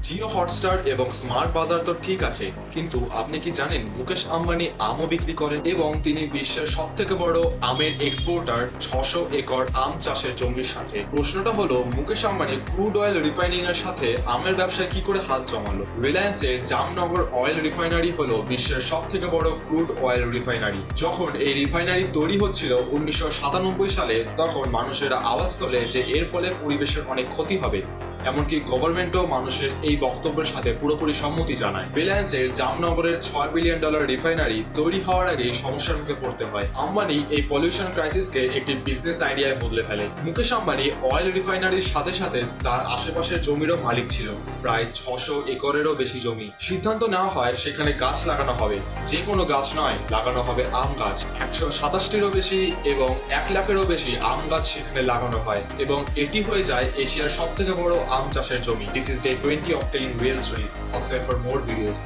Jio Hotstar এবং smart বাজার তো ঠিক আছে, কিন্তু আপনি কি জানেন মুকেশ আম্বানি আমও বিক্রি করেন এবং তিনি বিশ্বের সব থেকে বড় আমের এক্সপোর্টার 600 একর আম চাষের জমির সাথে। প্রশ্নটা হলো Mukesh Ambani crude oil refining এর সাথে আমের ব্যবসায় কি করে হাত জমালো। রিলায়েন্সের জামনগর অয়েল রিফাইনারি হলো বিশ্বের সব থেকে বড় ক্রুড অয়েল রিফাইনারি। যখন এই রিফাইনারি তৈরি হচ্ছিল 1997 সালে, তখন মানুষেরা আওয়াজ তোলে যে এর ফলে পরিবেশের অনেক ক্ষতি হবে। এমনকি গভর্নমেন্টও মানুষের এই বক্তব্যের সাথে পুরোপুরি সম্মতি জানায়। রিলায়েন্সের জামনগরের $6 বিলিয়ন রিফাইনারি তৈরি হওয়ার আগেই সমস্যার মুখে পড়তে হয়। আম্বানি এই পলিউশন ক্রাইসিসকে একটি বিজনেস আইডিয়ায় বদলে ফেলে। মুকেশ আম্বানি অয়েল রিফাইনারির সাথে সাথে তার আশেপাশের জমিরও মালিক ছিল, প্রায় 600 একরেরও বেশি জমি। সিদ্ধান্ত নেওয়া হয় সেখানে গাছ লাগানো হবে, যে কোনো গাছ নয়, লাগানো হবে আম গাছ। 127টিরও বেশি এবং 1 লাখেরও বেশি আম গাছ সেখানে লাগানো হয় এবং এটি হয়ে যায় এশিয়ার সব থেকে বড় আম চাষের জমি। This is day 20 of 10 real stories. Subscribe for more videos.